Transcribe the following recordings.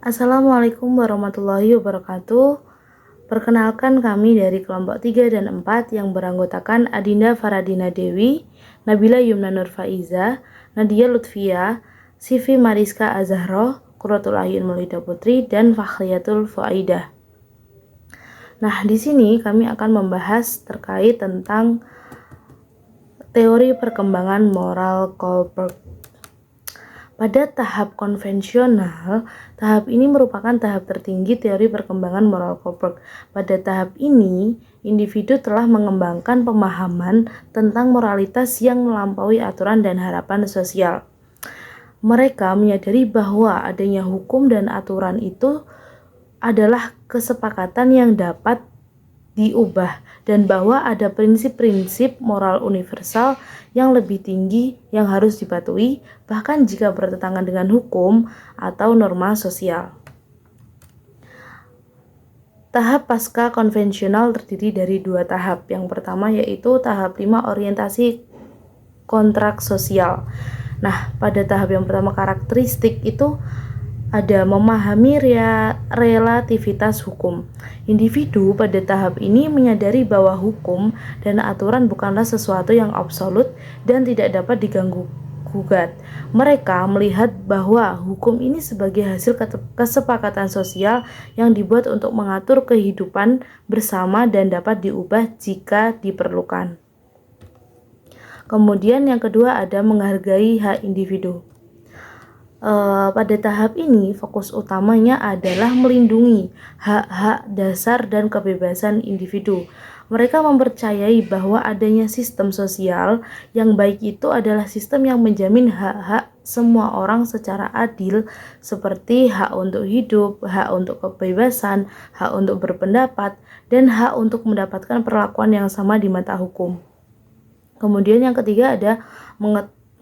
Assalamualaikum warahmatullahi wabarakatuh. Perkenalkan kami dari kelompok 3 dan 4 yang beranggotakan Adinda Faradina Dewi, Nabila Yumna Nurfaiza, Nadia Lutfia, Sivi Mariska Azahroh, Qurratul Ahyun Maulida Putri, dan Fakhriyatul Fuaidah. Nah, di sini kami akan membahas terkait tentang teori perkembangan moral Kohlberg. Pada tahap konvensional, tahap ini merupakan tahap tertinggi teori perkembangan moral Kohlberg. Pada tahap ini, individu telah mengembangkan pemahaman tentang moralitas yang melampaui aturan dan harapan sosial. Mereka menyadari bahwa adanya hukum dan aturan itu adalah kesepakatan yang dapat diubah dan bahwa ada prinsip-prinsip moral universal yang lebih tinggi yang harus dipatuhi bahkan jika bertentangan dengan hukum atau norma sosial. Tahap pasca konvensional terdiri dari dua tahap. Yang pertama yaitu tahap 5 orientasi kontrak sosial. Nah, pada tahap yang pertama karakteristik itu ada memahami relativitas hukum. Individu pada tahap ini menyadari bahwa hukum dan aturan bukanlah sesuatu yang absolut dan tidak dapat diganggu-gugat. Mereka melihat bahwa hukum ini sebagai hasil kesepakatan sosial yang dibuat untuk mengatur kehidupan bersama dan dapat diubah jika diperlukan. Kemudian yang kedua ada menghargai hak individu. Pada tahap ini fokus utamanya adalah melindungi hak-hak dasar dan kebebasan individu. Mereka mempercayai bahwa adanya sistem sosial yang baik itu adalah sistem yang menjamin hak-hak semua orang secara adil, seperti hak untuk hidup, hak untuk kebebasan, hak untuk berpendapat, dan hak untuk mendapatkan perlakuan yang sama di mata hukum. Kemudian yang ketiga ada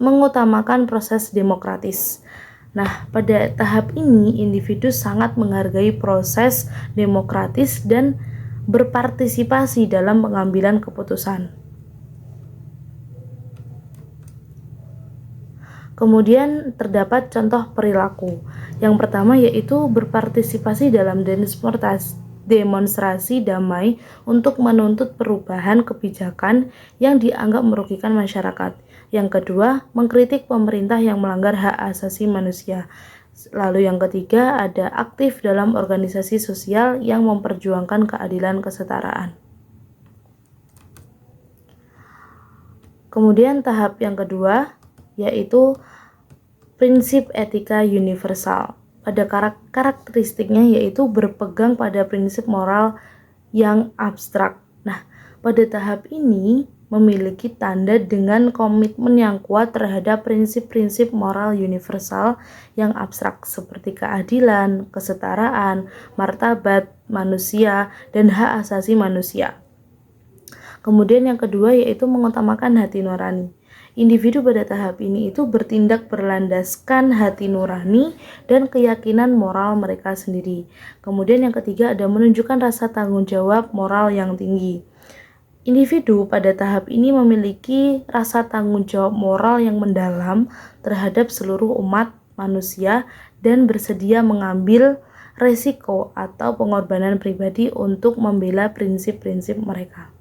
mengutamakan proses demokratis. Nah, pada tahap ini individu sangat menghargai proses demokratis dan berpartisipasi dalam pengambilan keputusan. Kemudian terdapat contoh perilaku. Yang pertama yaitu berpartisipasi dalam demonstrasi damai untuk menuntut perubahan kebijakan yang dianggap merugikan masyarakat. Yang kedua, mengkritik pemerintah yang melanggar hak asasi manusia. Lalu yang ketiga, ada aktif dalam organisasi sosial yang memperjuangkan keadilan kesetaraan. Kemudian tahap yang kedua, yaitu prinsip etika universal. Pada karakteristiknya yaitu berpegang pada prinsip moral yang abstrak. Nah, pada tahap ini memiliki tanda dengan komitmen yang kuat terhadap prinsip-prinsip moral universal yang abstrak seperti keadilan, kesetaraan, martabat manusia, dan hak asasi manusia. Kemudian yang kedua yaitu mengutamakan hati nurani. Individu pada tahap ini itu bertindak berlandaskan hati nurani dan keyakinan moral mereka sendiri. Kemudian yang ketiga ada menunjukkan rasa tanggung jawab moral yang tinggi. Individu pada tahap ini memiliki rasa tanggung jawab moral yang mendalam terhadap seluruh umat manusia dan bersedia mengambil resiko atau pengorbanan pribadi untuk membela prinsip-prinsip mereka.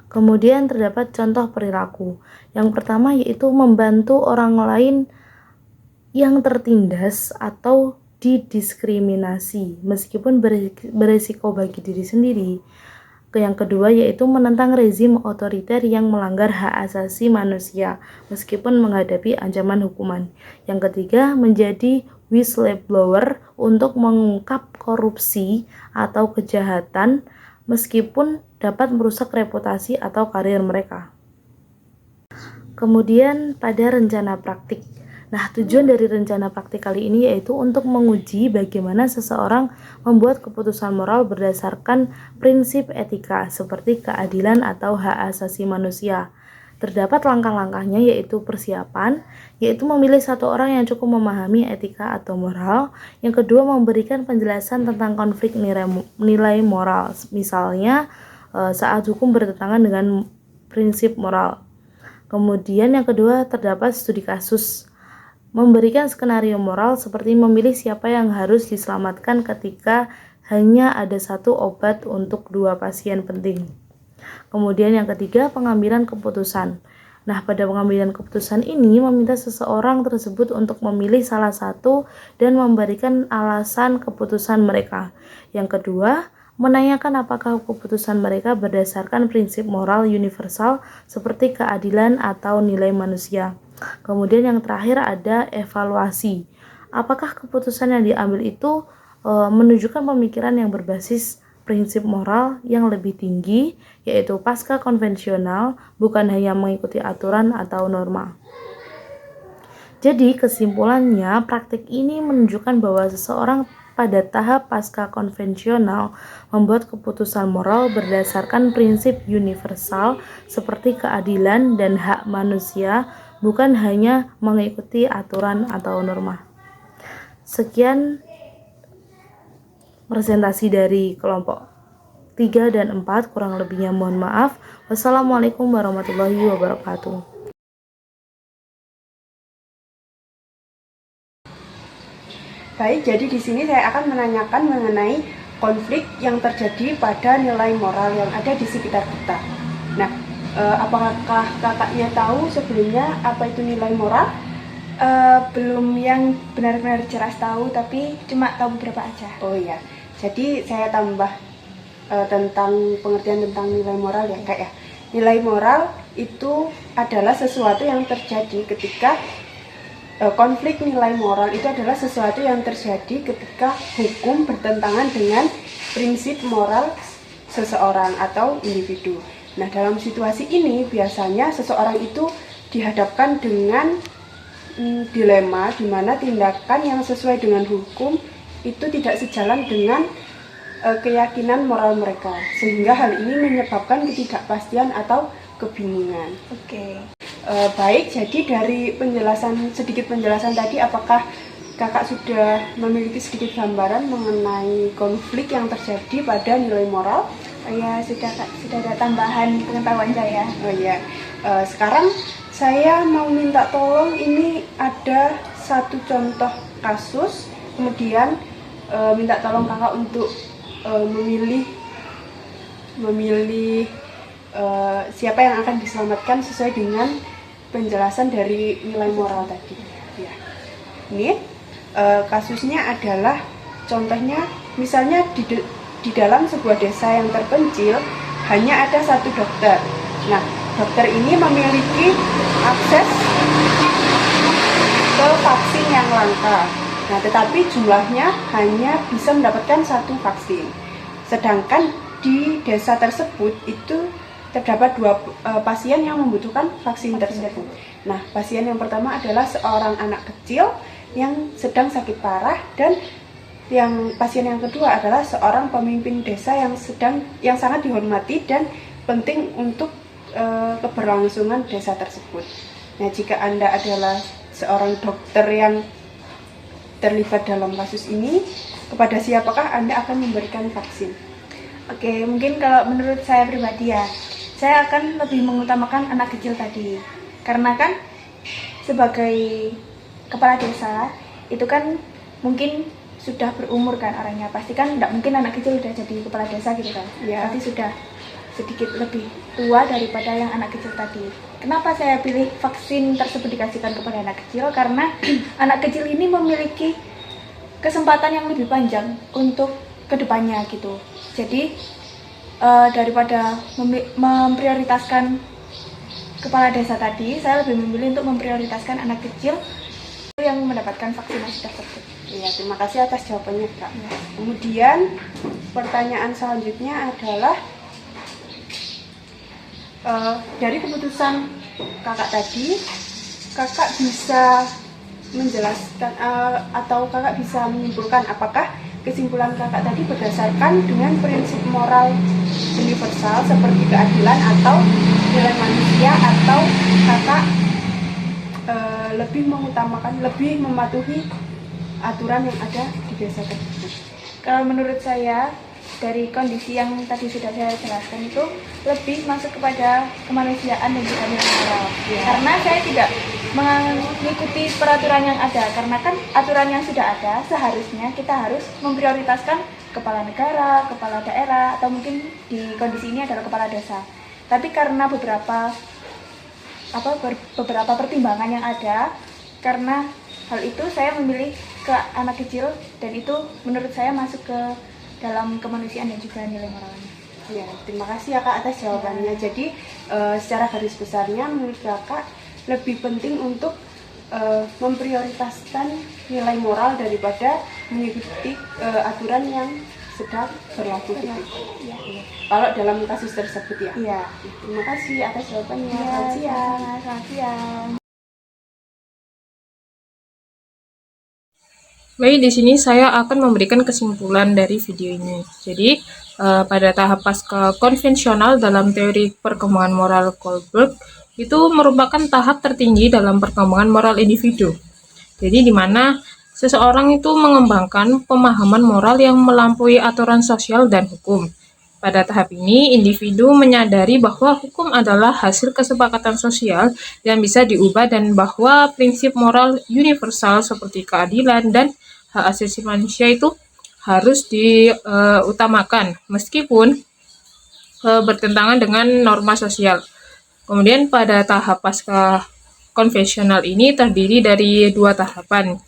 Kemudian terdapat contoh perilaku. Yang pertama yaitu membantu orang lain yang tertindas atau didiskriminasi meskipun beresiko bagi diri sendiri. Yang kedua yaitu menentang rezim otoriter yang melanggar hak asasi manusia meskipun menghadapi ancaman hukuman. Yang ketiga menjadi whistleblower untuk mengungkap korupsi atau kejahatan meskipun dapat merusak reputasi atau karir mereka. Kemudian pada rencana praktik. Nah, tujuan dari rencana praktik kali ini yaitu untuk menguji bagaimana seseorang membuat keputusan moral berdasarkan prinsip etika seperti keadilan atau hak asasi manusia. Terdapat langkah-langkahnya, yaitu persiapan, yaitu memilih satu orang yang cukup memahami etika atau moral. Yang kedua, memberikan penjelasan tentang konflik nilai moral, misalnya saat hukum bertentangan dengan prinsip moral. Kemudian yang kedua, terdapat studi kasus, memberikan skenario moral seperti memilih siapa yang harus diselamatkan ketika hanya ada satu obat untuk 2 pasien penting. Kemudian yang ketiga, pengambilan keputusan. Nah, pada pengambilan keputusan ini meminta seseorang tersebut untuk memilih salah satu dan memberikan alasan keputusan mereka. Yang kedua, menanyakan apakah keputusan mereka berdasarkan prinsip moral universal seperti keadilan atau nilai manusia. Kemudian yang terakhir ada evaluasi. Apakah keputusan yang diambil itu menunjukkan pemikiran yang berbasis prinsip moral yang lebih tinggi, yaitu pasca konvensional, bukan hanya mengikuti aturan atau norma. Jadi kesimpulannya, praktik ini menunjukkan bahwa seseorang pada tahap pasca konvensional membuat keputusan moral berdasarkan prinsip universal seperti keadilan dan hak manusia, bukan hanya mengikuti aturan atau norma. Sekian presentasi dari kelompok 3 dan 4, kurang lebihnya mohon maaf. Wassalamualaikum warahmatullahi wabarakatuh. Baik, jadi di sini saya akan menanyakan mengenai konflik yang terjadi pada nilai moral yang ada di sekitar kita. Nah, apakah kakaknya tahu sebelumnya apa itu nilai moral? Belum yang benar-benar jelas tahu, tapi cuma tahu beberapa aja. Oh iya, jadi saya tambah tentang pengertian tentang nilai moral ya kak ya. Nilai moral itu adalah sesuatu yang terjadi ketika konflik nilai moral itu adalah sesuatu yang terjadi ketika hukum bertentangan dengan prinsip moral seseorang atau individu. Nah, dalam situasi ini biasanya seseorang itu dihadapkan dengan dilema di mana tindakan yang sesuai dengan hukum itu tidak sejalan dengan keyakinan moral mereka, sehingga hal ini menyebabkan ketidakpastian atau kebingungan. Oke. Baik, jadi dari sedikit penjelasan tadi, apakah kakak sudah memiliki sedikit gambaran mengenai konflik yang terjadi pada nilai moral? Ya, sudah ada tambahan pengetahuan saya. Oh ya, sekarang saya mau minta tolong, ini ada satu contoh kasus, kemudian minta tolong kakak untuk memilih siapa yang akan diselamatkan sesuai dengan penjelasan dari nilai moral tadi. Ya. Ini kasusnya adalah contohnya, misalnya di dalam sebuah desa yang terpencil hanya ada satu dokter. Nah, dokter ini memiliki akses ke vaksin yang langka. Nah, tetapi jumlahnya hanya bisa mendapatkan satu vaksin. Sedangkan di desa tersebut itu terdapat 2 pasien yang membutuhkan vaksin tersebut. Nah, pasien yang pertama adalah seorang anak kecil yang sedang sakit parah, dan pasien yang kedua adalah seorang pemimpin desa yang sangat dihormati dan penting untuk keberlangsungan desa tersebut. Nah, jika Anda adalah seorang dokter yang terlibat dalam kasus ini, kepada siapakah Anda akan memberikan vaksin? Oke, mungkin kalau menurut saya pribadi ya, saya akan lebih mengutamakan anak kecil tadi. Karena kan sebagai kepala desa, itu kan mungkin sudah berumur kan orangnya. Pasti kan tidak mungkin anak kecil udah jadi kepala desa gitu kan. Ya. Pasti sudah sedikit lebih tua daripada yang anak kecil tadi. Kenapa saya pilih vaksin tersebut dikasihkan kepada anak kecil? Karena anak kecil ini memiliki kesempatan yang lebih panjang untuk kedepannya gitu. Jadi daripada memprioritaskan kepala desa tadi, saya lebih memilih untuk memprioritaskan anak kecil yang mendapatkan vaksinasi tersebut. Iya, terima kasih atas jawabannya, Kak. Ya. Kemudian pertanyaan selanjutnya adalah dari keputusan kakak tadi, kakak bisa menjelaskan atau kakak bisa menyimpulkan apakah kesimpulan kakak tadi berdasarkan dengan prinsip moral universal seperti keadilan atau nilai manusia, atau kakak lebih mengutamakan, lebih mematuhi aturan yang ada di desa tersebut? Kalau menurut saya, dari kondisi yang tadi sudah saya jelaskan itu lebih masuk kepada kemanusiaan dan juga nilai moral. Karena saya tidak mengikuti peraturan yang ada, karena kan aturan yang sudah ada seharusnya kita harus memprioritaskan kepala negara, kepala daerah, atau mungkin di kondisi ini adalah kepala desa. Tapi karena beberapa pertimbangan yang ada, karena hal itu saya memilih ke anak kecil, dan itu menurut saya masuk ke dalam kemanusiaan dan juga nilai moralnya. Ya, terima kasih ya Kak atas jawabannya. Jadi secara garis besarnya menurut Kakak lebih penting untuk memprioritaskan nilai moral daripada mengikuti aturan yang sedang berlaku gitu. Ya. Kalau dalam kasus tersebut ya. Iya. Terima kasih atas jawabannya. Ya, Selamat siang. selamat siang. Baik, di sini saya akan memberikan kesimpulan dari video ini. Jadi, pada tahap pasca konvensional dalam teori perkembangan moral Kohlberg, itu merupakan tahap tertinggi dalam perkembangan moral individu. Jadi, di mana seseorang itu mengembangkan pemahaman moral yang melampaui aturan sosial dan hukum. Pada tahap ini, individu menyadari bahwa hukum adalah hasil kesepakatan sosial yang bisa diubah dan bahwa prinsip moral universal seperti keadilan dan hak asasi manusia itu harus diutamakan meskipun bertentangan dengan norma sosial. Kemudian pada tahap pasca konvensional ini terdiri dari 2 tahapan,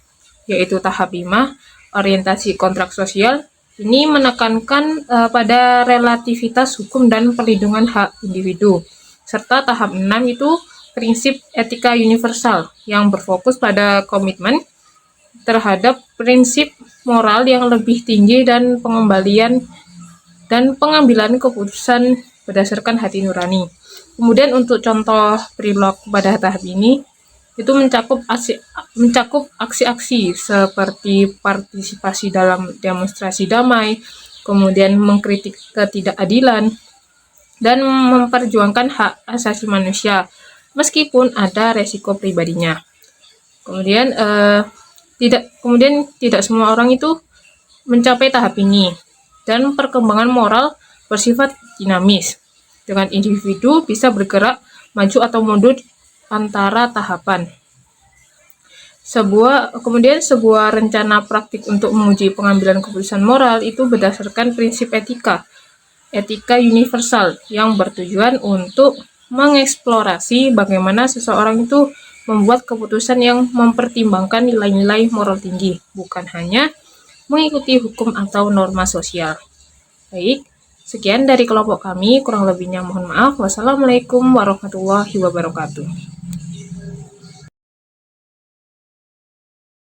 yaitu tahap 5, orientasi kontrak sosial. Ini menekankan pada relativitas hukum dan perlindungan hak individu. Serta tahap 6 itu prinsip etika universal yang berfokus pada komitmen terhadap prinsip moral yang lebih tinggi dan pengambilan keputusan berdasarkan hati nurani. Kemudian untuk contoh perilaku pada tahap ini itu mencakup aksi-aksi seperti partisipasi dalam demonstrasi damai, kemudian mengkritik ketidakadilan, dan memperjuangkan hak asasi manusia meskipun ada resiko pribadinya. Kemudian tidak semua orang itu mencapai tahap ini, dan perkembangan moral bersifat dinamis. Dengan individu bisa bergerak maju atau mundur antara tahapan. Kemudian sebuah rencana praktik untuk menguji pengambilan keputusan moral itu berdasarkan prinsip etika universal yang bertujuan untuk mengeksplorasi bagaimana seseorang itu membuat keputusan yang mempertimbangkan nilai-nilai moral tinggi, bukan hanya mengikuti hukum atau norma sosial. Baik, sekian dari kelompok kami, kurang lebihnya mohon maaf. Wassalamualaikum warahmatullahi wabarakatuh.